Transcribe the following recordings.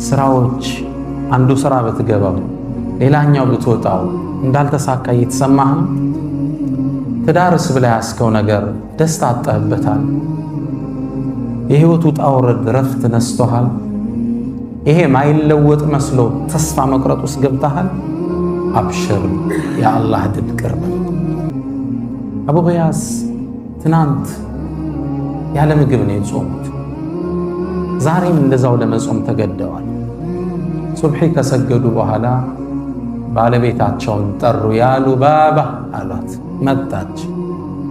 ስራዎች አንዱ ስራ ብትገባው ሌላኛው ብትወጣው እንዳልተሳካ እየተሰማህ ነው። ትዳርስ ብላ ያስከው ነገር ደስታ አጣህበታል። የህይወት ውጣ ውረድ ረፍት ነስቶሃል። ይሄ ማይለወጥ መስሎ ተስፋ መቁረጥ ውስጥ ገብተሃል። አብሽር፣ የአላህ ድል ቅርብ። አቡ ገያስ ትናንት ያለ ምግብ ነው የጾሙት። ዛሬም እንደዛው ለመጾም ተገደዋል። ሱብሒ ከሰገዱ በኋላ ባለቤታቸውን ጠሩ። ያሉ ባባ አሏት። መጣች።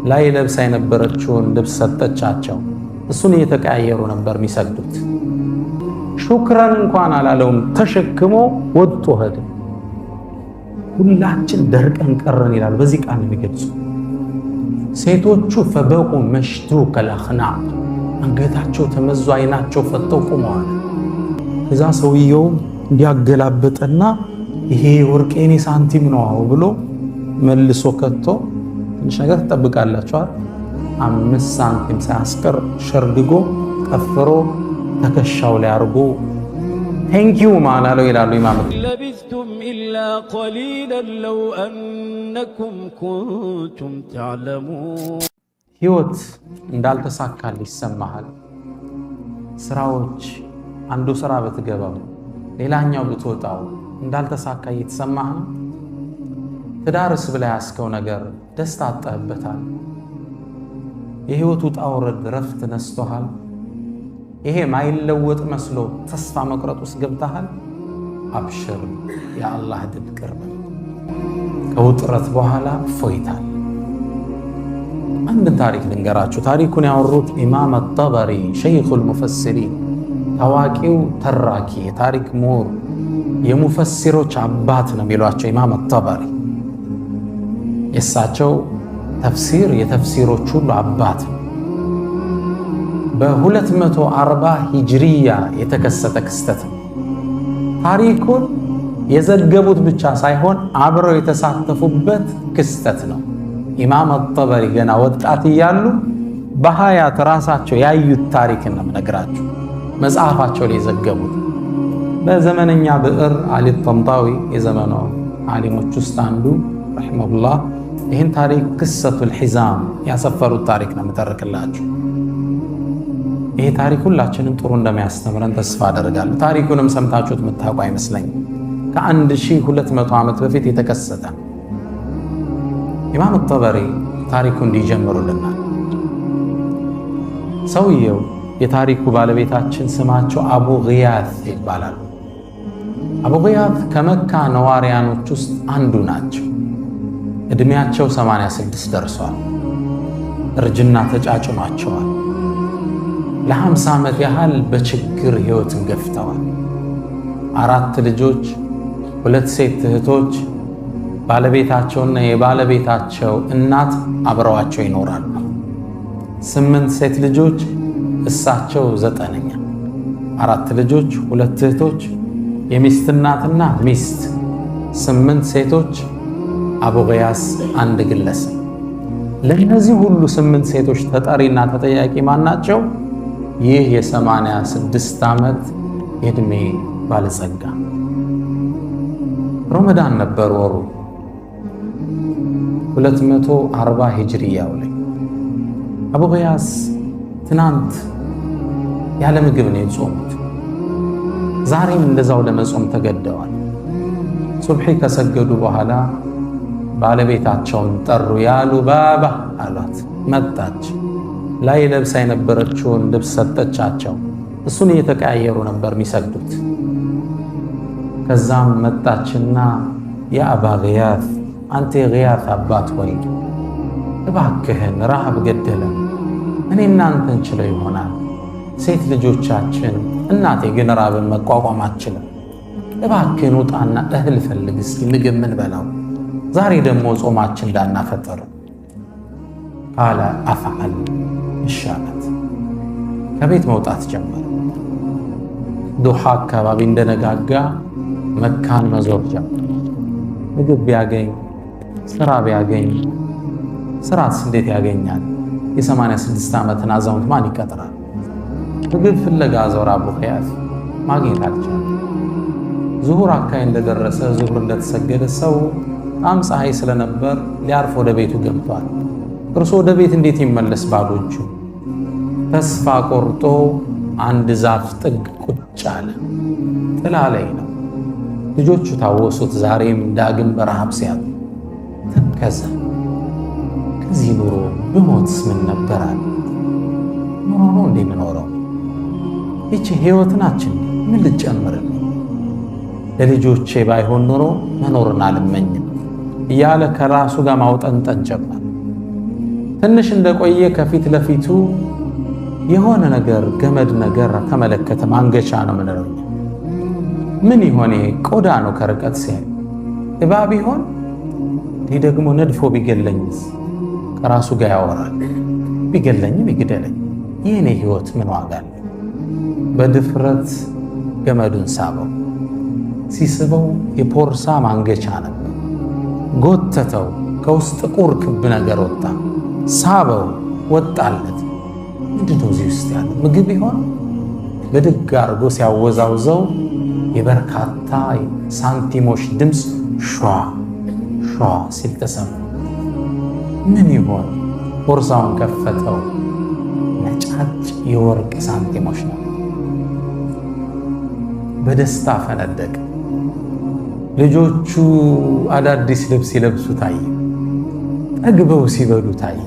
ላይ ለብሳ የነበረችውን ልብስ ሰጠቻቸው። እሱን እየተቀያየሩ ነበር የሚሰግዱት። ሹክራን እንኳን አላለውም። ተሸክሞ ወጥቶ ሄደ። ሁላችን ደርቀን ቀረን ይላሉ። በዚህ ቃል የሚገልጹ ሴቶቹ ፈበቁ መሽቱ ከለኽናዕ አንገታቸው ተመዞ አይናቸው ፈተው ቆመዋል። ከዛ ሰውየው እንዲያገላበጠና ይሄ ወርቅ የኔ ሳንቲም ነው ብሎ መልሶ ከቶ ትንሽ ነገር ትጠብቃላችኋል። 5 ሳንቲም ሳያስቀር ሸርግጎ ቀፍሮ ተከሻው ላይ አርጎ ቴንኪዩ ማናለው ይላሉ ኢማም። ለቢስቱም ኢላ ቀሊለን ለው አነኩም ኩንቱም ተዕለሙን። ህይወት እንዳልተሳካል ይሰማሃል። ስራዎች አንዱ ስራ ብትገባው ሌላኛው ብትወጣው እንዳልተሳካ እየተሰማህ ነው። ትዳርስ ብላ ያስከው ነገር ደስታ አጣህበታል። የህይወት ውጣ ውረድ ረፍት ነስቶሃል። ይሄ ማይለወጥ መስሎ ተስፋ መቁረጥ ውስጥ ገብተሃል። አብሽር፣ የአላህ ድል ቅርብ። ከውጥረት በኋላ እፎይታል። አንድ ታሪክ ልንገራችሁ። ታሪኩን ያወሩት ኢማም አጠበሪ ሸይኹል ሙፈሲሪን፣ ታዋቂው ተራኪ የታሪክ ምሁር የሙፈሲሮች አባት ነው የሚሏቸው ኢማም አጠበሪ። የእሳቸው ተፍሲር የተፍሲሮች ሁሉ አባት ነው። በ240 ሂጅሪያ የተከሰተ ክስተት ነው። ታሪኩን የዘገቡት ብቻ ሳይሆን አብረው የተሳተፉበት ክስተት ነው። ኢማም አጠበሪ ገና ወጣት እያሉ በሀያት ራሳቸው ያዩት ታሪክ ነው የምነግራችሁ። መጽሐፋቸው ላይ የዘገቡት በዘመነኛ ብዕር አሊ ጠንጣዊ የዘመኑ ዓሊሞች ውስጥ አንዱ ረሒመሁላህ ይህን ታሪክ ቅሰቱል ሒዛም ያሰፈሩት ታሪክ ነው የምተርክላችሁ። ይሄ ታሪክ ሁላችንም ጥሩ እንደሚያስተምረን ተስፋ አደርጋለሁ። ታሪኩንም ሰምታችሁት የምታውቁ አይመስለኝም። ከ1200 ዓመት በፊት የተከሰተ ነው። ኢማም አጠበሪ ታሪኩ እንዲጀምሩልናል። ሰውየው የታሪኩ ባለቤታችን ስማቸው አቡ ግያት ይባላሉ። አቡ ግያት ከመካ ነዋሪያኖች ውስጥ አንዱ ናቸው። ዕድሜያቸው 86 ደርሷል። እርጅና ተጫጭኗቸዋል። ለ50 ዓመት ያህል በችግር ሕይወትን ገፍተዋል። 4 ልጆች፣ 2 ሴት እህቶች፣ ባለቤታቸውና የባለቤታቸው እናት አብረዋቸው ይኖራሉ። 8 ሴት ልጆች፣ እሳቸው 9ኛ። 4 ልጆች፣ 2 እህቶች፣ የሚስት እናትና ሚስት፣ 8 ሴቶች፣ አቡ ገያስ 1 ግለሰብ። ለእነዚህ ሁሉ 8 ሴቶች ተጠሪና ተጠያቂ ማናቸው? ይህ የ86 ዓመት የዕድሜ ባለጸጋ። ረመዳን ነበር ወሩ 240 ሂጅሪያው ላይ። አቡ ገያስ ትናንት ያለ ምግብ ነው የጾሙት። ዛሬም እንደዛው ለመጾም ተገደዋል። ሱብሒ ከሰገዱ በኋላ ባለቤታቸውን ጠሩ። ያሉ ባባ አሏት። መጣች። ላይ ለብሳ የነበረችውን ልብስ ሰጠቻቸው። እሱን እየተቀያየሩ ነበር የሚሰግዱት። ከዛም መጣችና የአባ ግያት፣ አንተ የግያት አባት ሆይ እባክህን ረሃብ ገደለን፣ እኔ እናንተን ችለው ይሆናል፣ ሴት ልጆቻችን፣ እናቴ ግን ራብን መቋቋም አትችልም። እባክህን ውጣና እህል ፈልግ እስኪ ምግብ ምን በላው፣ ዛሬ ደግሞ ጾማችን እንዳናፈጥር። ቃለ አፍዐል ይሻላት። ከቤት መውጣት ጀመረ። ዱሓ አካባቢ እንደነጋጋ መካን መዞር ጀመረ። ምግብ ቢያገኝ ስራ ቢያገኝ፣ ስራስ እንዴት ያገኛል? የ86 ዓመትን አዛውንት ማን ይቀጥራል? ምግብ ፍለጋ ዞረ አቡ ገያት። ማግኘት አልቻለም። ዙሁር አካባቢ እንደደረሰ ዙሁር እንደተሰገደ ሰው በጣም ፀሐይ ስለነበር ሊያርፍ ወደ ቤቱ ገብቷል። እርሱ ወደ ቤት እንዴት ይመለስ ባዶ እጁ? ተስፋ ቆርጦ አንድ ዛፍ ጥግ ቁጭ አለ። ጥላ ላይ ነው። ልጆቹ ታወሱት። ዛሬም ዳግም በረሃብ ሲያጡ ተከዘ። ከዚህ ኑሮ ብሞትስ ምን ነበር አለ። ኑሮ ነው እንዴ የምኖረው? ይቺ ህይወት ናችን ምን ልጨምርልኝ? ለልጆቼ ባይሆን ኑሮ መኖርን አልመኝም እያለ ከራሱ ጋር ማውጠንጠን ጀመር። ትንሽ እንደቆየ ከፊት ለፊቱ የሆነ ነገር ገመድ ነገር ተመለከተ። ማንገቻ ነው ምንለው። ምን ይሆን? ቆዳ ነው ከርቀት ሲያይ። እባብ ይሆን? ይህ ደግሞ ነድፎ ቢገለኝስ? ከራሱ ጋር ያወራል። ቢገለኝም ይግደለኝ፣ የኔ ህይወት ምን ዋጋ አለ? በድፍረት ገመዱን ሳበው። ሲስበው የፖርሳ ማንገቻ ነበር። ጎተተው። ከውስጥ ጥቁር ክብ ነገር ወጣ። ሳበው፣ ወጣለት። ምንድነው እዚህ ውስጥ ያለው? ምግብ ይሆን? በድግ አድርጎ ሲያወዛውዘው የበርካታ ሳንቲሞች ድምፅ ሿ ሿ ሲል ተሰማ። ምን ይሆን? ቦርሳውን ከፈተው። ነጫጭ የወርቅ ሳንቲሞች ነው። በደስታ ፈነደቀ። ልጆቹ አዳዲስ ልብስ ሲለብሱ ታየ። ጠግበው ሲበሉ ታየ።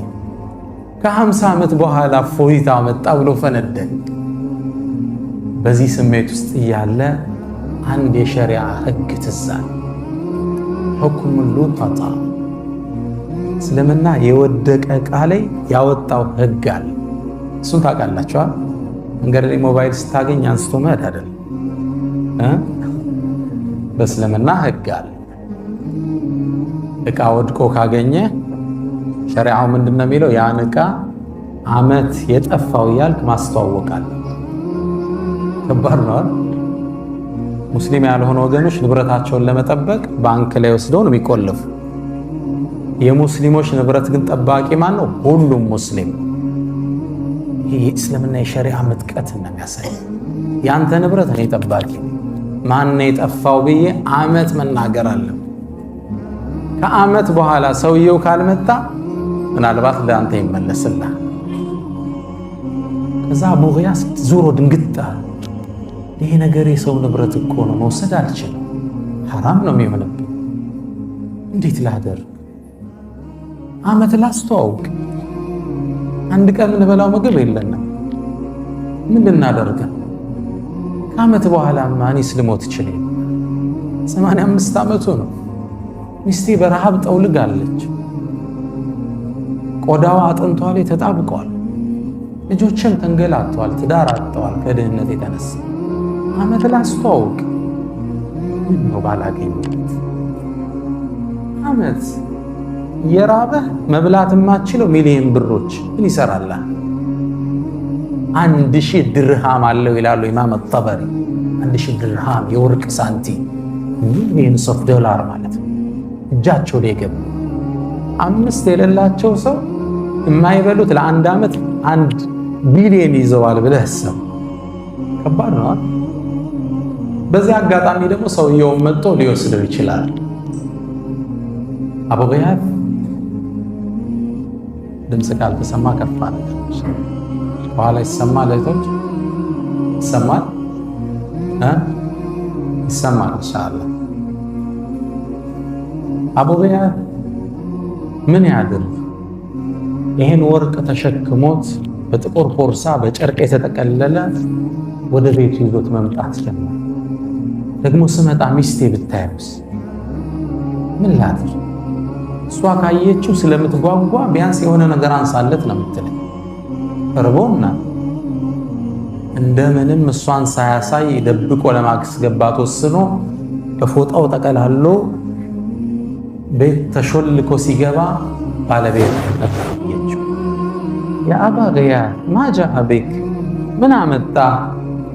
ከ50 ዓመት በኋላ ፎይታ መጣ ብሎ ፈነደቀ። በዚህ ስሜት ውስጥ እያለ አንድ የሸሪዓ ህግ ትዝ አለ። ሁክሙል ሉቀጣ፣ እስልምና የወደቀ ዕቃ ላይ ያወጣው ህግ አለ። እሱን ታውቃላችኋ? መንገድ ላይ ሞባይል ስታገኝ አንስቶ መሄድ አይደለም። በእስልምና ህግ አለ። ዕቃ ወድቆ ካገኘ ሸሪዓው ምንድነው የሚለው? ያን ዕቃ ዓመት የጠፋው እያልክ ማስተዋወቃል። ከባድ ነው። ሙስሊም ያልሆኑ ወገኖች ንብረታቸውን ለመጠበቅ ባንክ ላይ ወስደው ነው የሚቆልፉ። የሙስሊሞች ንብረት ግን ጠባቂ ማን ነው? ሁሉም ሙስሊም። ይህ እስልምና የሸሪዓ ምጥቀት ነው የሚያሳይ። ያንተ ንብረት እኔ ጠባቂ፣ ማን ነው የጠፋው ብዬ ዓመት መናገር አለ። ከዓመት በኋላ ሰውየው ካልመጣ ምናልባት ለአንተ ይመለስልሃል። ከዛ አቡ ጊያስ ዙሮ ድንግጣ፣ ይሄ ነገር የሰው ንብረት እኮ ነው፣ መውሰድ አልችልም፣ ሐራም ነው የሚሆንብኝ፣ እንዴት ላደርግ? ዓመት ላስተዋውቅ፣ አንድ ቀን የምንበላው ምግብ የለንም፣ ምን ልናደርግ? ከዓመት በኋላ እኔስ ልሞት ይችላል። 85 ዓመቱ ነው። ሚስቴ በረሃብ ጠውልጋለች። ቆዳዋ አጥንቷ ላይ ተጣብቀዋል። ልጆችም ተንገላተዋል፣ ትዳር አጥተዋል ከድህነት የተነሳ። ዓመት ላስተዋውቅ፣ ምን ነው ባላገኘት? ዓመት የራበህ መብላት የማትችለው ሚሊዮን ብሮች ምን ይሰራልህ? 1000 ድርሃም አለው ይላሉ ኢማም ጠበሪ። 1000 ድርሃም የወርቅ ሳንቲም ሚሊዮንስ ኦፍ ዶላር ማለት ነው እጃቸው ላይ ገባ። 5 የሌላቸው ሰው የማይበሉት ለአንድ ዓመት 1 ቢሊዮን ይዘዋል ብለህ አስብ። ከባድ ነው። በዚህ አጋጣሚ ደግሞ ሰውየውን መጥቶ ሊወስደው ይችላል። አቡ ጊያስ ድምፅ ካልተሰማ ከፋ ነው። በኋላ ይሰማል። እህቶች ይሰማል፣ ይሰማል ኢንሻአላህ። አቡ ጊያስ ምን ያድርግ? ይሄን ወርቅ ተሸክሞት በጥቁር ቦርሳ በጨርቅ የተጠቀለለ ወደ ቤቱ ይዞት መምጣት ጀመረ። ደግሞ ስመጣ ሚስቴ ብታየውስ ምን ላድርግ? እሷ ካየችው ስለምትጓጓ ቢያንስ የሆነ ነገር አንሳለት ነው የምትለኝ። እርቦና እንደምንም እሷን ሳያሳይ ደብቆ ለማስገባት ወስኖ በፎጣው ጠቀላሎ ቤት ተሾልኮ ሲገባ ባለቤት ነፈየችው። የአባ ጊያስ ማጃ አቤክ፣ ምን አመጣ?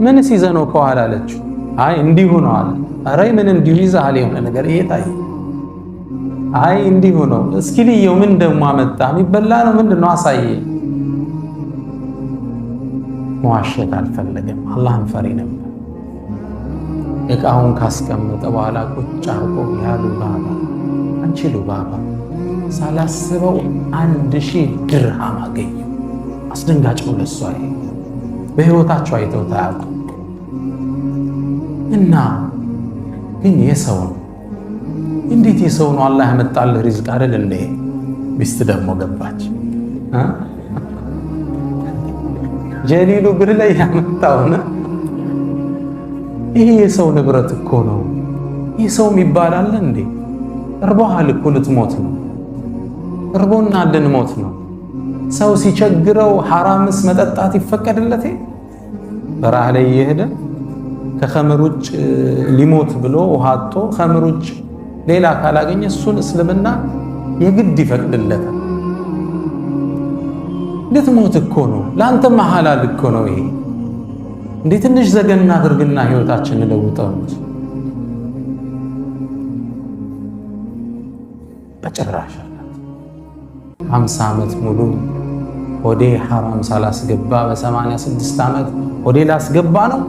ምንስ ይዘህ ነው ከኋላ አለችው። አይ እንዲሁ ነው አለ። ኧረ ምን እንዲሁ ይዘሃል? የሆነ ነገር እየታየ። አይ እንዲሁ ነው። እስኪ ልየው፣ ምን ደግሞ አመጣ? የሚበላ ነው ምንድነው? አሳየ። መዋሸት አልፈለገም። አላህን ፈሪ ነበር። እቃውን ካስቀመጠ በኋላ ቁጭ አርጎ ያ ሉባባ አንቺ ሉባባ ሳላስበው 1000 ድርሃም አገኘ። አስደንጋጭ ነው ለሷ። በህይወታቸው አይተው ታያቁ እና ግን የሰው ነው። እንዴት የሰው ነው? አላህ ያመጣልህ ሪዝቅ አይደል እንዴ? ሚስት ደግሞ ገባች። ጀሊሉ ብር ላይ ያመጣውና ይሄ የሰው ንብረት እኮ ነው። ይህ ሰው ይባላል እንዴ? እርቦሃል እኮ ልትሞት ነው። እርቦና ልንሞት ነው። ሰው ሲቸግረው ሐራምስ መጠጣት ይፈቀድለቴ? በረሃ ላይ እየሄደ ከኸምር ውጭ ሊሞት ብሎ ውሃ አጥቶ ኸምር ውጭ ሌላ ካላገኘ እሱን እስልምና የግድ ይፈቅድለታል። ልትሞት እኮ ነው። ለአንተማ ሐላል እኮ ነው ይሄ። እንዴ ትንሽ ዘገና አድርግና ህይወታችንን ለውጠው እንጂ በጭራሽ 50 ዓመት ሙሉ ወዴ ሐራም ሳላስገባ በ86 ዓመት ወዴ ላስገባ ነው።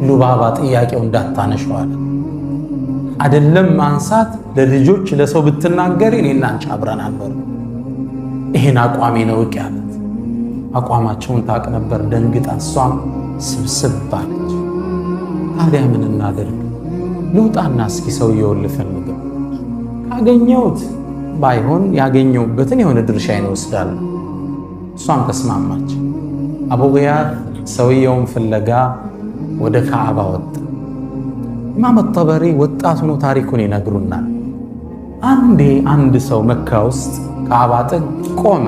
ሉባባ ጥያቄው እንዳታነሸዋል አይደለም ማንሳት ለልጆች ለሰው ብትናገሪ እኔና አንቺ አብረን ነበር። ይሄን አቋሜ ነው ያለት። አቋማቸውን ታቅ ነበር። ደንግጣ እሷም ስብስብ ባለች። ታዲያ ምን እናደርግ? ልውጣና እስኪ ሰውየውን ልፈልገው፣ ካገኘሁት ባይሆን ያገኘሁበትን የሆነ ድርሻዬን እወስዳለሁ። እሷም ተስማማች። አቡ ጊያት ሰውየውን ፍለጋ ወደ ካዕባ ወጣ። ኢማም ጠበሪ ወጣት ሆኖ ታሪኩን ይነግሩናል። አንዴ አንድ ሰው መካ ውስጥ ካዕባ ጥግ ቆመ።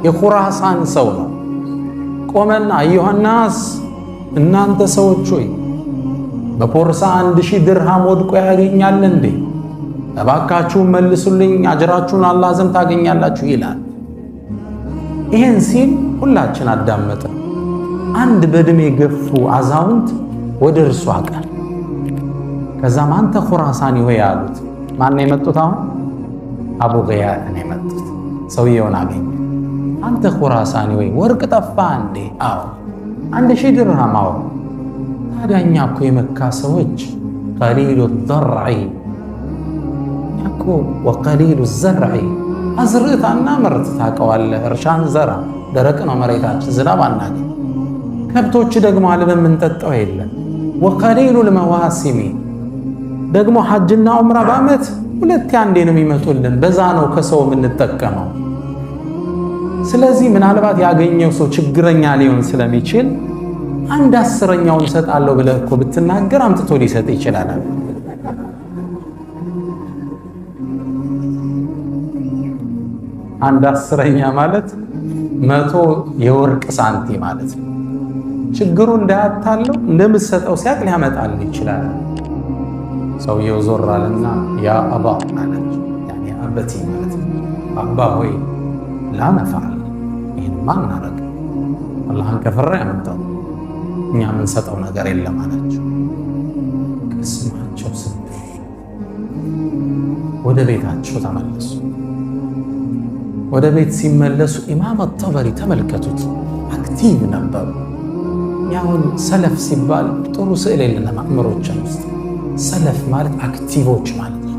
የኹራሳን ሰው ነው። ቆመና አዩሃናስ እናንተ ሰዎች ሆይ በፖርሳ 1000 ድርሃም ወድቆ ያገኛል እንዴ? እባካችሁ መልሱልኝ፣ አጅራችሁን አላህ ዘንድ ታገኛላችሁ ይላል። ይሄን ሲል ሁላችን አዳመጠ። አንድ በእድሜ ገፉ አዛውንት ወደ እርሱ አቀር። ከዛም አንተ ኹራሳኒ ሆይ አሉት። ማን ነው የመጡት? አሁን አቡ ጊያት ነው የመጡት። ሰውየውን አገኘ። አንተ ኹራሳኒ ሆይ ወርቅ ጠፋ እንዴ? አዎ። 1000 ድርሃም። አዎ። ታዲያ እኛ እኮ የመካ ሰዎች ቀሊሉ ዘርዒ እኮ ወቀሊሉ ዘርዒ አዝርዕታና ምርት ታውቀዋለህ። እርሻን ዘራ፣ ደረቅ ነው መሬታችን፣ ዝናብ አናገኝ። ከብቶች ደግሞ አልበን የምንጠጣው የለም። ወቀሊሉ ልመዋሲሚ ደግሞ ሐጅና ዑምራ በዓመት 2 አንዴ ነው የሚመጡልን። በዛ ነው ከሰው የምንጠቀመው። ስለዚህ ምናልባት ያገኘው ሰው ችግረኛ ሊሆን ስለሚችል 1/10ኛውን ሰጣለሁ ብለህ እኮ ብትናገር አምጥቶ ሊሰጥ ይችላል። 1/10ኛ ማለት 100 የወርቅ ሳንቲ ማለት ነው። ችግሩ እንዳያታለው እንደምትሰጠው ሲያቅ ሊያመጣል ይችላል። ሰውየው ዞር አለና ያ አባ አለች። ያኔ አበቲ ማለት ነው። አባ ሆይ ላ ነፈዓል፣ ይህንማ እናረግ፣ አላህን ከፈራ ያመጣው እኛ የምንሰጠው ነገር የለም አላቸው። ቅስማቸው ስብር። ወደ ቤታቸው ተመለሱ። ወደ ቤት ሲመለሱ ኢማም ጠበሪ ተመልከቱት፣ አክቲቭ ነበሩ። ያሁን ሰለፍ ሲባል ጥሩ ስዕል የለንም አእምሮችን ውስጥ። ሰለፍ ማለት አክቲቮች ማለት ነው፣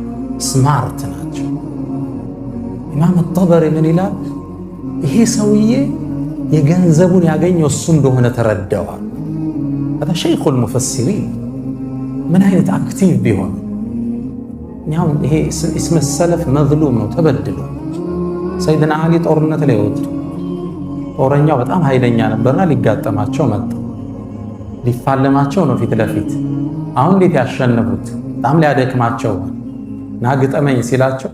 ስማርት ናቸው። ኢማም ጠበሪ ምን ይላል? ይሄ ሰውዬ የገንዘቡን ያገኘው እሱ እንደሆነ ተረደዋል። هذا شيخ المفسرين ምን አይነት አክቲቭ ቢሆን። ያሁን ይሄ እስመ ሰለፍ መዝሉም ነው፣ ተበድሎ ሰይድና አሊ ጦርነት ላይ ወጡ። ጦረኛው በጣም ኃይለኛ ነበርና ሊጋጠማቸው መጣ። ሊፋለማቸው ነው ፊት ለፊት። አሁን እንዴት ያሸነፉት? በጣም ሊያደክማቸው ና ግጠመኝ ሲላቸው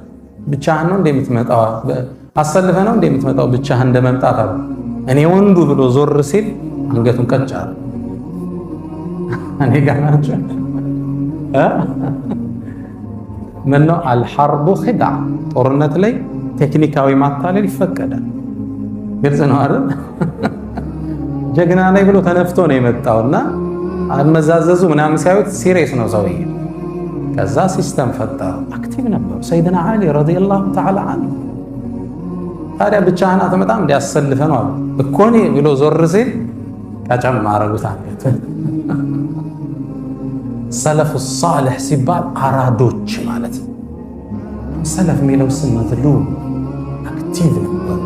ብቻህን ነው እንደምትመጣው አሰልፈ ነው እንደምትመጣው ብቻህን እንደመምጣት አሉ። እኔ ወንዱ ብሎ ዞር ሲል አንገቱን ቀጭ አለ። እኔ ጋር ናቸው ምን ነው አልሐርቡ ኺዳ፣ ጦርነት ላይ ቴክኒካዊ ማታለል ይፈቀዳል። ግልጽ ነው አይደል? ጀግና ላይ ብሎ ተነፍቶ ነው የመጣውና አመዛዘዙ ምናምን ሲያዩት ሲሪየስ ነው ሰውዬ። ከዛ ሲስተም ፈጠሩ። አክቲቭ ነበሩ ሰይድና አሊ ረዲየላሁ ተዓላ ዐንሁ። ታዲያ ብቻህን አትመጣም እንዲያሰልፈ ነው አሉ እኮ እኔ ብሎ ዞር ሲል ቀጨም አረጉት አንገት። ሰለፉ ሷሊህ ሲባል አራዶች ማለት ነው። ሰለፍ የሚለው ስም መዝሉም አክቲቭ ነበሩ፣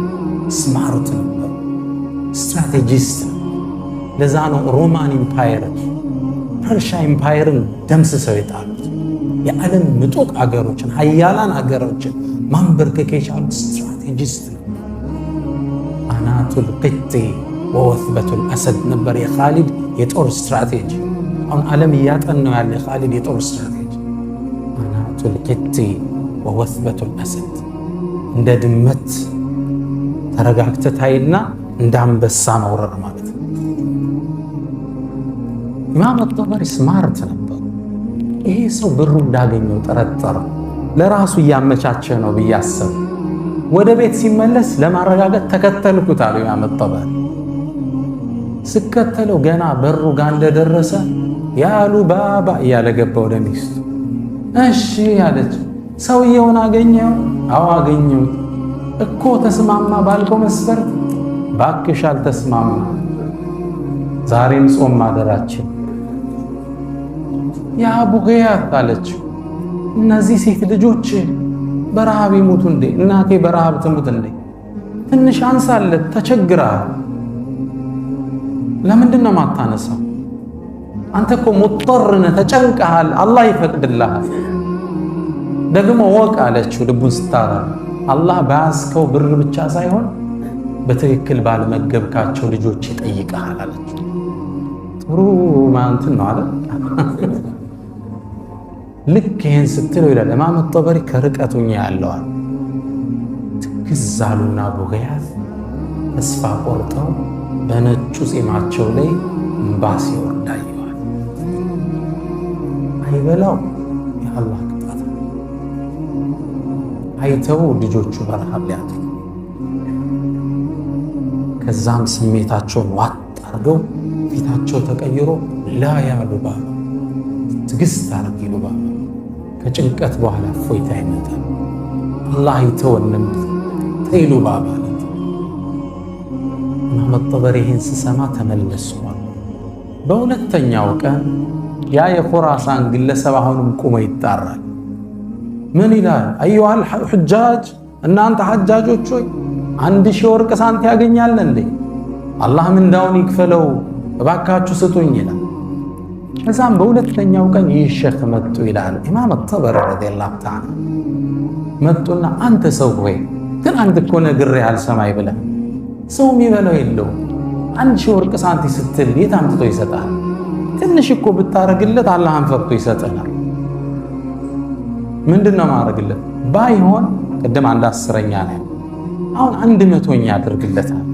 ስማርት ነበሩ፣ ስትራቴጂስት ነው። ለዛ ነው ሮማን ኢምፓየርን ፐርሻ ኢምፓየርን ደምስሰው የጣሉት። የዓለም ምጡቅ አገሮችን ሀያላን አገሮችን ማንበርከክ የቻሉት ስትራቴጂስት ነው። አናቱል ቅጢ ወወትበቱል አሰድ ነበር የኻሊድ የጦር ስትራቴጂ። አሁን ዓለም እያጠናው ያለ የኻሊድ የጦር ስትራቴጂ አናቱል ቅጢ ወወትበቱል አሰድ፣ እንደ ድመት ተረጋግተህ ታይና እንደ አንበሳ መውረር ማለት ነው። ኢማም አጠበሪ ስማርት ነበሩ። ይሄ ሰው ብሩ እንዳገኘው ጠረጠረ። ለራሱ እያመቻቸ ነው ብዬ አሰብ። ወደ ቤት ሲመለስ ለማረጋገጥ ተከተልኩት አሉ ኢማም አጠበሪ። ስከተለው ገና በሩ ጋር እንደደረሰ ያሉ ባባ እያለ ገባ ወደ ሚስቱ። እሺ ያለች፣ ሰውየውን አገኘው? አዎ አገኘሁት። እኮ ተስማማ ባልከው መስፈርት? ባክሽ አልተስማማ፣ ዛሬም ጾም ማደራችን። ያ አቡ ገያት አለችው፣ እነዚህ ሴት ልጆች በረሃብ ይሙቱ እንዴ? እናቴ በረሃብ ትሙት እንዴ? ትንሽ አንሳለት፣ ተቸግራል። ለምንድን ነው ማታነሳው? አንተ እኮ ሙጠርነ ተጨንቀሃል፣ አላህ ይፈቅድልሃል። ደግሞ ወቅ አለችው ልቡን ስታራ፣ አላህ በያዝከው ብር ብቻ ሳይሆን በትክክል ባልመገብካቸው ልጆች ይጠይቀሃል አለችው። ጥሩ ማንትን ነው አለ። ልክ ይህን ስትለው ይላል ኢማም አጠበሪ ከርቀቱኛ ያለዋል ትክዝ አሉና አቡ ገያት ተስፋ ቆርጠው በነጩ ጺማቸው ላይ እምባ ሲወርድ አየዋል። አይበላው የአላህ ቅጣት አይተው ልጆቹ በረሃብ ሊያድሩ። ከዛም ስሜታቸውን ዋጥ አድርገው ፊታቸው ተቀይሮ ላ ያሉ ባባ ትግስት አርግ ይሉ ባባ ከጭንቀት በኋላ እፎይታ ይመጣል። አላህ አይተወንም ተይሉ ባባ አለት። ኢማም አጠበሪ ይህን ስሰማ ተመለስኳል። በሁለተኛው ቀን ያ የኹራሳን ግለሰብ አሁንም ቁሞ ይጣራል። ምን ይላል? አዩሃል ሑጃጅ፣ እናንተ ሐጃጆች ሆይ 1000 ወርቅ ሳንት ያገኛል እንዴ? አላህ ምንዳውን ይክፈለው እባካችሁ ስጡኝ ይላል። ከዛም በሁለተኛው ቀን ይህ ሼኽ መጡ ይላል ኢማም አጠበሪ ረዲየላሁ ተዓላ። መጡና አንተ ሰው ሆይ ትናንት እኮ ነግሬህ አልሰማይ ብለህ ሰው የሚበላው የለውም 1000 ወርቅ ሳንቲ ስትል የት አምጥቶ ይሰጣል? ትንሽ እኮ ብታረግለት አላህን ፈርቶ ይሰጠናል። ምንድነው ማረግለት? ባይሆን ቅድም 1/10ኛ ነው፣ አሁን 100ኛ አድርግለታል።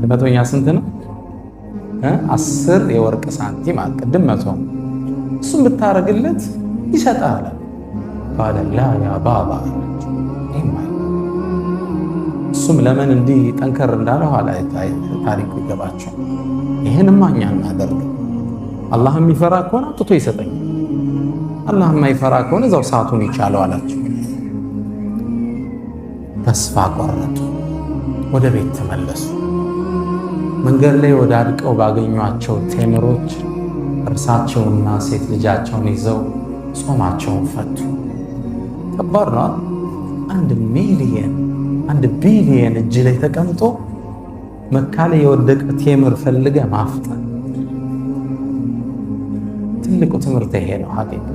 100ኛ ስንት ነው? 10 የወርቅ ሳንቲም ቅድም 100፣ እሱም ብታረግለት ይሰጣል። ባለ ላ ያ ባባ እሱም ለምን እንዲህ ጠንከር እንዳለ ኋላ ታሪኩ ይገባቸው። ይህንማ እኛ እናደርግ። አላህ የሚፈራ ከሆነ አጥቶ ይሰጠኛል፣ አላህ የማይፈራ ከሆነ እዛው ሰዓቱን ይቻለው አላቸው። ተስፋ ቆረጡ። ወደ ቤት ተመለሱ። መንገድ ላይ ወዳድቀው ባገኟቸው ቴምሮች እርሳቸውና ሴት ልጃቸውን ይዘው ጾማቸውን ፈቱ። ከባድ ነው። 1 ቢሊየን እጅ ላይ ተቀምጦ መካ ላይ የወደቀ ቴምር ፈልገ ማፍጠን ትልቁ ትምህርት ይሄ ነው። ሀቂቃ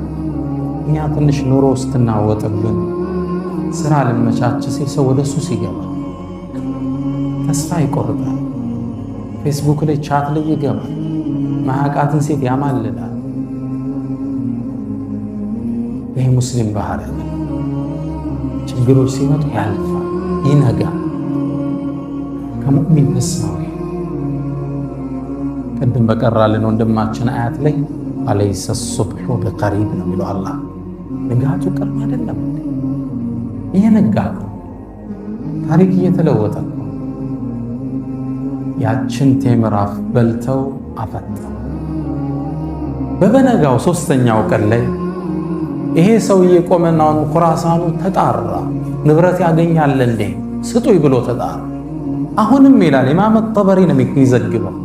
እኛ ትንሽ ኑሮ ውስጥ እናወጥብን፣ ስራ ልመቻች ሲል ሰው ወደ ሱስ ይገባል፣ ተስፋ ይቆርጣል፣ ፌስቡክ ላይ ቻት ላይ ይገባል፣ ማያቃትን ሴት ያማልላል። ይሄ ሙስሊም ባህሪ ነው። ችግሮች ሲመጡ ያልፋል፣ ይነጋል። ከሙእሚን ተስማው ቅድም በቀራልን ወንድማችን አያት ላይ አለይሰ ሱብሑ ቢቀሪብ ነው የሚለው አላህ። ንጋቱ ቅርብ አይደለም። እየነጋ ነው፣ ታሪክ እየተለወጠ ነው። ያችን ቴምር በልተው አፈጠሩ። በበነጋው 3ኛው ቀን ላይ ይሄ ሰውዬ ቆመናውን ኹራሳኑ ተጣራ። ንብረት ያገኛል እንዴ ስጡኝ ብሎ ተጣራ። አሁንም ይላል ኢማም አጠበሪ ነው የሚዘግበው፣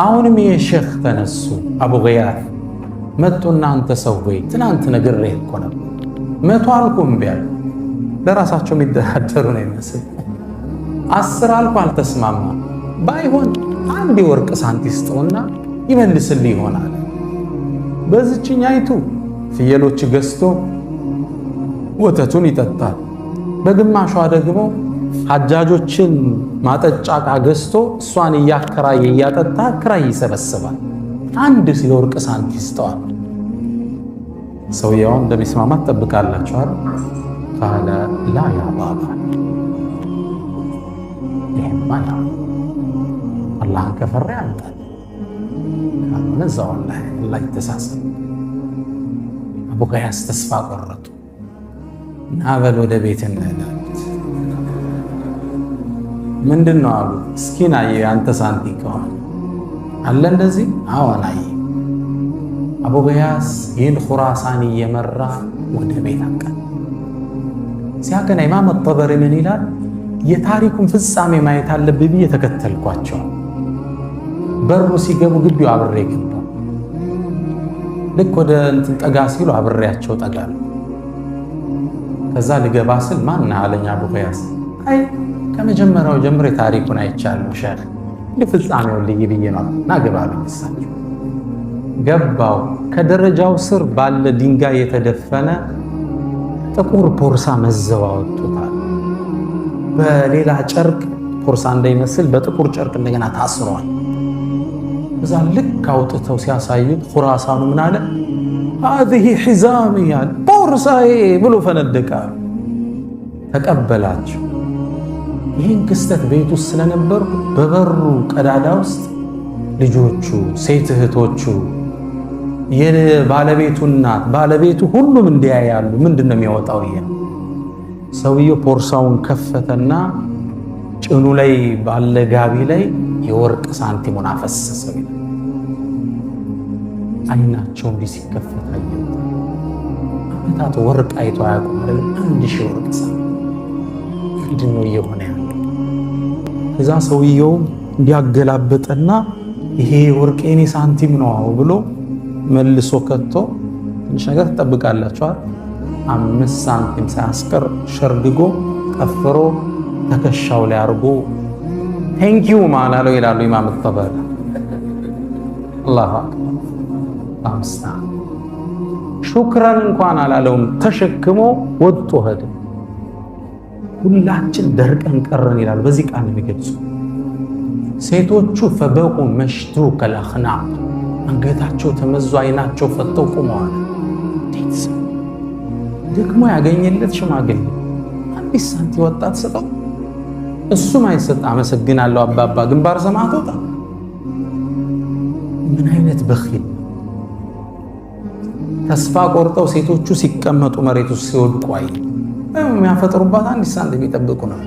አሁንም ይሄ ሼኽ ተነሱ አቡ ገያት መጡና አንተ ሰው ሆይ ትናንት ነግሬህ እኮ ነበር 100 አልኩም ቢያል ለራሳቸው የሚደራደሩ ነው ይመስል 10 አልኩ አልተስማማ ባይሆን አንድ የወርቅ ሳንቲም ስጠውና ይመልስልህ ይሆናል። በዚህኛይቱ ፍየሎች ገዝቶ ወተቱን ይጠጣል። በግማሿ ደግሞ ሐጃጆችን ማጠጫ ዕቃ ገዝቶ እሷን እያከራየ እያጠጣ ክራይ ይሰበስባል። አንድ የወርቅ ሳንቲም ስጠዋል። ሰውየው እንደሚስማማት ትጠብቃላችኋል። ቃለ ላ ያ ባባ ይሄማ ያ አላህን ከፈራ ያምጣል ካልሆነ እዛው አላህ ይተሳሰብ። አቡ ገያስ ተስፋ ቆረጡ። ናበል ወደ ቤት እንሄዳለን። ምንድን ነው አሉ። እስኪ ናየው ያንተ ሳንቲም ከሆነ አለ እንደዚህ? አዎን አየ። አቡ ገያስ ይህን ኹራሳን እየመራ ወደ ቤት አቀና። ሲያቀና ኢማም ጠበሪ ምን ይላል? የታሪኩን ፍጻሜ ማየት አለብኝ ብዬ ተከተልኳቸው። በሩ ሲገቡ ግቢው አብሬ ገባሁ። ልክ ወደ እንትን ጠጋ ሲሉ አብሬያቸው ጠጋሉ። ከዛ ልገባ ስል ማን አለኝ አቡ ገያስ። አይ ከመጀመሪያው ጀምሬ ታሪኩን አይቻለሁ ሼህ፣ ለፍጻሜው ልይ ብዬ ነው እና ገባለሁ። እሳቸው ገባው። ከደረጃው ስር ባለ ድንጋይ የተደፈነ ጥቁር ፖርሳ መዘው አወጡታል። በሌላ ጨርቅ ፖርሳ እንዳይመስል በጥቁር ጨርቅ እንደገና ታስሯል። እዛ ልክ አውጥተው ሲያሳዩት ኹራሳኑ ምን አለ? هذه حزامي ያለ ፖርሳዬ ብሎ ፈነደቀ። ተቀበላቸው። ይህን ክስተት ቤት ውስጥ ስለነበርኩ በበሩ ቀዳዳ ውስጥ ልጆቹ፣ ሴት እህቶቹ፣ የባለቤቱ እናት፣ ባለቤቱ ሁሉም እንዲያያሉ። ምንድነው የሚያወጣው? ይሄ ሰውየው ፖርሳውን ከፈተና ጭኑ ላይ ባለ ጋቢ ላይ የወርቅ ሳንቲሙን አፈሰሰው። አይናቸው እንዲህ ሲከፈት አየሁ። አመታት ወርቅ አይቶ አያውቁም። 1000 ወርቅ ሳንቲም ምንድነው እየሆነ ያለው? ከዛ ሰውየው እንዲያገላበጠና ይሄ ወርቅ የኔ ሳንቲም ነው ብሎ መልሶ ከቶ ትንሽ ነገር ትጠብቃላችኋል። 5 ሳንቲም ሳያስቀር ሸርግጎ ጠፍሮ ተከሻው ላይ አርጎ ቴንኪው ማላለው ይላሉ ኢማም ጠበሪ። አላሁ አክበር። አምስታ ሹክራን እንኳን አላለውም። ተሸክሞ ወጥቶ ሄደ። ሁላችን ደርቀን ቀረን ይላሉ። በዚህ ቃል የሚገልጹ ሴቶቹ ፈበቁ መሽቱ ከለኽናቅ አንገታቸው ተመዞ አይናቸው ፈተው ቆመዋል። ደግሞ ያገኘለት ሽማግሌ አንዲት ሳንቲም ወጣት ሰጠው። እሱም አይሰጥ አመሰግናለሁ አባባ ግንባር ሰማት ወጣ። ምን አይነት በኺል! ተስፋ ቆርጠው ሴቶቹ ሲቀመጡ መሬት ውስጥ ሲወድቁ አይ የሚያፈጥሩባት አንዲት ሳንቲም ይጠብቁ ነው።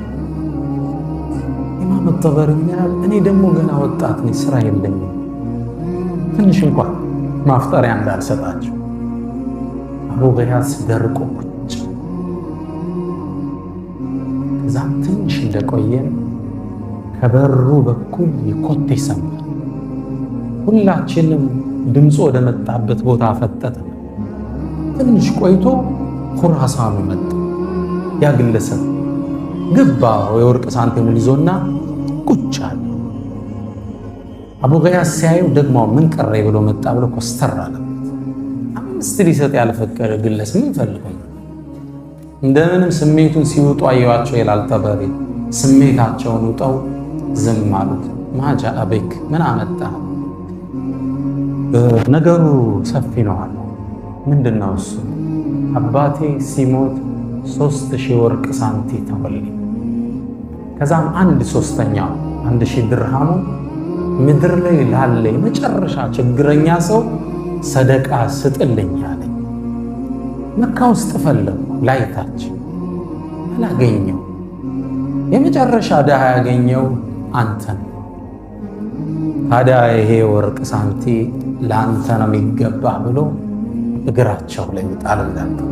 ኢማም ጠበሪ ይላል እኔ ደግሞ ገና ወጣት ነኝ፣ ስራ የለኝም፣ ትንሽ እንኳን ማፍጠሪያ እንዳልሰጣቸው። አቡ ገያስ ደርቆ ቁጭ። ከዛም ትንሽ እንደቆየን ከበሩ በኩል የኮቴ ሰማን። ሁላችንም ድምፁ ወደ መጣበት ቦታ ፈጠጠ። ትንሽ ቆይቶ ኹራሳኑ መጣ። ያ ግለሰብ ገባ። የወርቅ ሳንቲሙን ይዞና ቁጭ አለ። አቡ ገያስ ሲያየው ደግሞ ምን ቀረ ብሎ መጣ ብሎ ኮስተር አለበት። 5 ሊሰጥ ያልፈቀደ ግለሰብ ምን ፈልገው? እንደምንም ስሜቱን ሲውጡ አየዋቸው ይላል ጠበሪ። ስሜታቸውን ውጠው ዝም አሉት። ማጃ አበክ ምን አመጣ? ነገሩ ሰፊ ነው አለ። ምንድነው እሱ? አባቴ ሲሞት 3000 ወርቅ ሳንቲም ተወልኝ። ከዛም 1/3 1000 ድርሃሙ ምድር ላይ ላለ የመጨረሻ ችግረኛ ሰው ሰደቃ ስጥልኝ አለ። መካ ውስጥ ፈለጉ ላይታች አላገኘው። የመጨረሻ ደሃ ያገኘው አንተን። ታዲያ ይሄ ወርቅ ሳንቲም ለአንተ ነው የሚገባ ብሎ እግራቸው ላይ ጣልላቸው።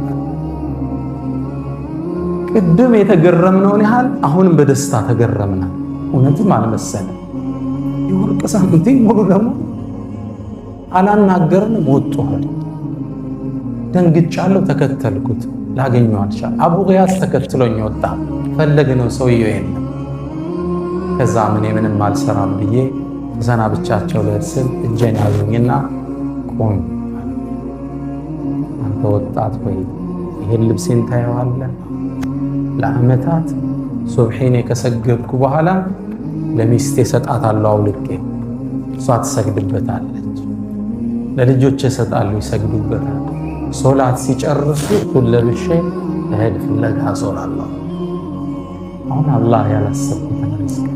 ቅድም የተገረምነውን ያህል አሁንም በደስታ ተገረምና እውነትም አልመሰለም። የወርቅ ሳንቲም ሙሉ ደግሞ አላናገርንም ወጥቶ ሄደ። ደንግጫለሁ፣ ተከተልኩት፣ ላገኘው አልቻልኩም። አቡ ጊያስ ተከትሎኝ ወጣ፣ ፈለግነው፣ ሰውየው የለም። ከዛ ምንም አልሰራም ብዬ ተሰናብቻቸው ልሄድ ስል እጄን ያዙኝና ቆም፣ አንተ ወጣት ሆይ ይሄን ልብሴን ታየዋለህ? ለዓመታት ሱብሒን ከሰገድኩ በኋላ ለሚስቴ ሰጣታለሁ አውልቄ፣ እሷ ትሰግድበታለች። ለልጆቼ ሰጣለሁ ይሰግዱበታል። ሶላት ሲጨርሱ ለብሼ እሄድ ፍለጋ ዞራለሁ። አሁን አላህ ያላሰብኩትን ሪዝቅ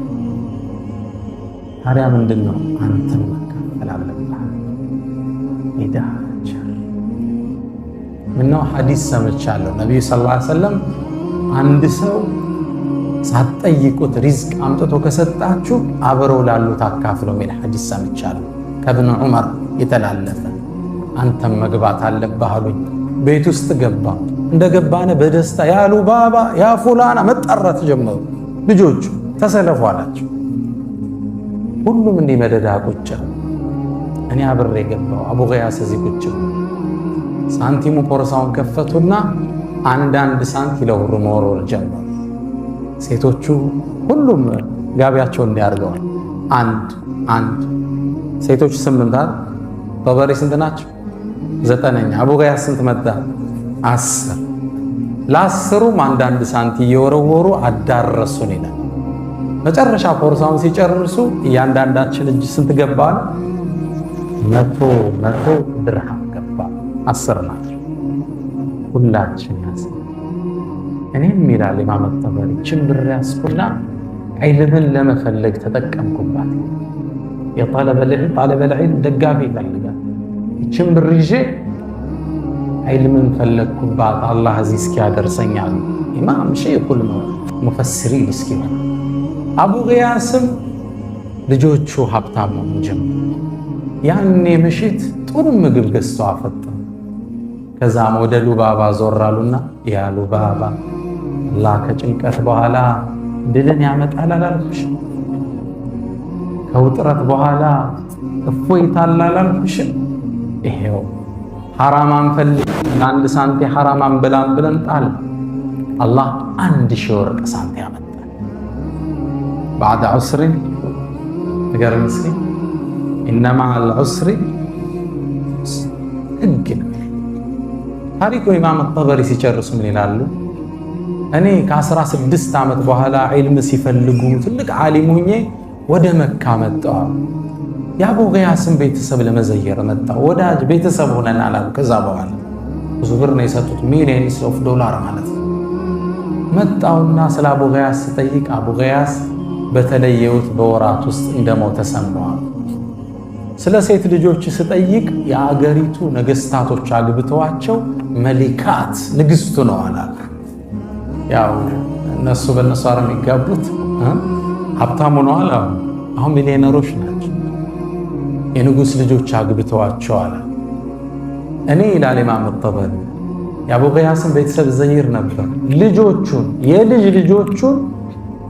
ታዲያ ምንድነው? አንተን መካፈል አለብህ። ይዳቸር ምነው ሐዲስ ሰምቻለሁ። ነቢዩ ሰለላሁ ዐለይሂ ወሰለም አንድ ሰው ሳትጠይቁት ሪዝቅ አምጥቶ ከሰጣችሁ አብረው ላሉት አካፍለው የሚል ሐዲስ ሰምቻለሁ ከእብኑ ዑመር የተላለፈ። አንተም መግባት አለብህ አሉኝ። ቤት ውስጥ ገባ። እንደገባነ በደስታ ያሉ ባባ ያ ፉላና መጠራት ጀመሩ። ልጆቹ ተሰለፉ አላቸው። ሁሉም እንዲህ መደዳ ቁጭ። እኔ አብሬ ገባው። አቡ ጊያስ እዚህ ቁጭ። ሳንቲሙ ፖርሳውን ከፈቱና አንዳንድ ሳንት ይለውሩ መወርወር ጀመሩ። ሴቶቹ ሁሉም ጋቢያቸውን እንዲያርገዋል። አንድ ሴቶቹ 8 በበሬ ስንት ናቸው? 9። አቡ ጊያስ ስንት መጣ? 10። ለ10ሩም አንዳንድ ሳንቲ እየወረወሩ አዳረሱን ይላል። መጨረሻ ፖርሳውን ሲጨርሱ እያንዳንዳችን እጅ ስንት ገባል? 100 ድርሃም ገባ። 10 ናቸው ሁላችን ያዝ። እኔም ይላል ኢማም ጠበሪ ችምብር ያስኩና ዒልምን ለመፈለግ ተጠቀምኩባት። የጣለበል ዒልም ደጋፊ ይፈልጋል። ችምብር ይዤ ዒልምን ፈለግኩባት። አላህ እዚህ እስኪያደርሰኛል ኢማም ሸይኹል ሙፈሲሪን እስኪሆን አቡ ጊያስም ልጆቹ ሀብታም ነው ጀመሩ። ያኔ ምሽት ጥሩ ምግብ ገዝተው አፈጠሩ። ከዛም ወደ ሉባባ ዞር አሉና ያ ሉባባ አላህ ከጭንቀት በኋላ ድልን ያመጣል አላልኩሽ? ከውጥረት በኋላ እፎይታ አላልኩሽ? ይሄው ሐራማን ፈልግ አንድ ሳንቲ ሐራማን ብላን ብለን ጣል። አላህ 1000 ወርቅ ሳንቲ ያመጣል። بعد عسر ነገር ምስኪን ኢነማ አልዑስሪ እግን ታሪኩ ኢማም ጠበሪ ሲጨርሱ ምን ይላሉ? እኔ ከ16 ዓመት በኋላ ዒልም ሲፈልጉ ትልቅ ዓሊም ሆኜ ወደ መካ መጣሁ። የአቡ ጊያስን ቤተሰብ ለመዘየር መጣሁ። ወዳጅ ቤተሰብ ሆነናል አሉ። ከዛ በኋላ ብዙ ብር ነው የሰጡት፣ ሚሊየንስ ኦፍ ዶላር ማለት ነው። መጣውና ስለ አቡ ጊያስ ስጠይቅ አቡ ጊያስ በተለየውት በወራት ውስጥ እንደሞተ ሰማሁ። ስለ ሴት ልጆች ስጠይቅ የአገሪቱ ነገስታቶች አግብተዋቸው መሊካት ንግስቱ ነው አላል። ያው እነሱ በእነሱ አረም የሚጋቡት ሀብታሙ ነው አላ። አሁን ሚሊዮነሮች ናቸው። የንጉስ ልጆች አግብተዋቸው አለ። እኔ ይላል ኢማም ጠበሪ የአቡ ጊያስን ቤተሰብ ዘይር ነበር። ልጆቹን የልጅ ልጆቹን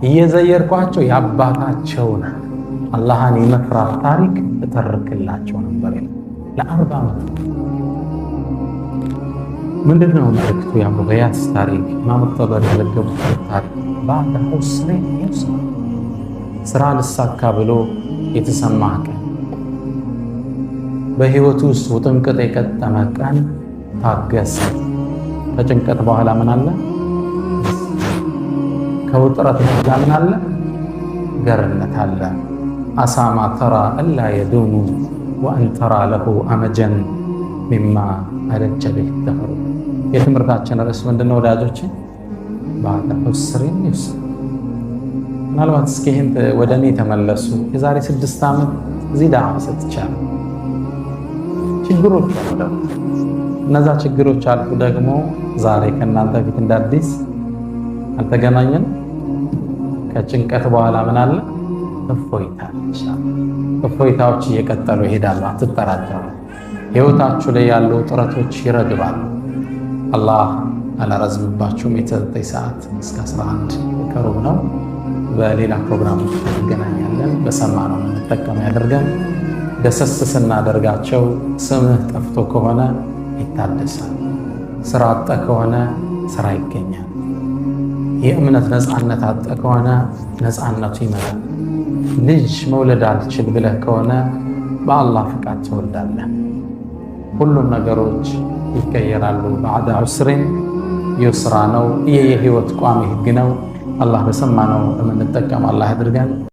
እየዘየርኳቸው የአባታቸውን አላህን የመፍራት ታሪክ እተርክላቸው ነበር ለ40 ዓመት። ምንድነው መልእክቱ? የአቡ ጊያስ ታሪክ ኢማም ጠበሪ የዘገቡት ታሪክ ባዕደ ዑስሪ ዩስር፣ ስራ ልሳካ ብሎ የተሰማ ቀን፣ በህይወቱ ውስጥ ውጥንቅጥ የቀጠመ ቀን ታገሰ። ከጭንቀት በኋላ ምን አለ? ከውጥረት በኋላ ምን አለ? ገርነት አለ። አሳማ ተራ አላ የዱሙ ወአን ተራ ለሁ አመጀን ሚማ አለጀ ቢህ ደህሩ። የትምህርታችን ርዕስ ምንድነው ወዳጆች? ባዕደ ዑስሪ ዩስር። ምናልባት እስኪ ይህን ወደ እኔ ተመለሱ። የዛሬ 6 ዓመት እዚህ ዳዕዋ ሰጥቻለሁ። ችግሮች አሉ። እነዛ ችግሮች አልፉ ደግሞ ዛሬ ከእናንተ ፊት እንዳዲስ አልተገናኘን። ከጭንቀት በኋላ ምን አለ? እፎይታ። እፎይታዎች እየቀጠሉ ይሄዳሉ። አትጠራጠሩ። ህይወታችሁ ላይ ያሉ ጥረቶች ይረግባሉ። አላህ አላረዝምባችሁም። የ9 ሰዓት እስከ 11 ከሩብ ነው። በሌላ ፕሮግራሞች እንገናኛለን። በሰማነው እንጠቀም ያደርገን። ደሰስ ስናደርጋቸው ስምህ ጠፍቶ ከሆነ ይታደሳል። ስራ አጣ ከሆነ ስራ ይገኛል። የእምነት ነፃነት አጣ ከሆነ ነፃነቱ ይመጣል። ልጅ መውለድ አልችል ብለህ ከሆነ በአላህ ፍቃድ ትወልዳለህ። ሁሉም ነገሮች ይቀየራሉ። ባዕደ ዑስሪን ዩስራ ነው። ይህ የህይወት ቋሚ ህግ ነው። አላህ በሰማነው የምንጠቀም አላህ ያድርገን።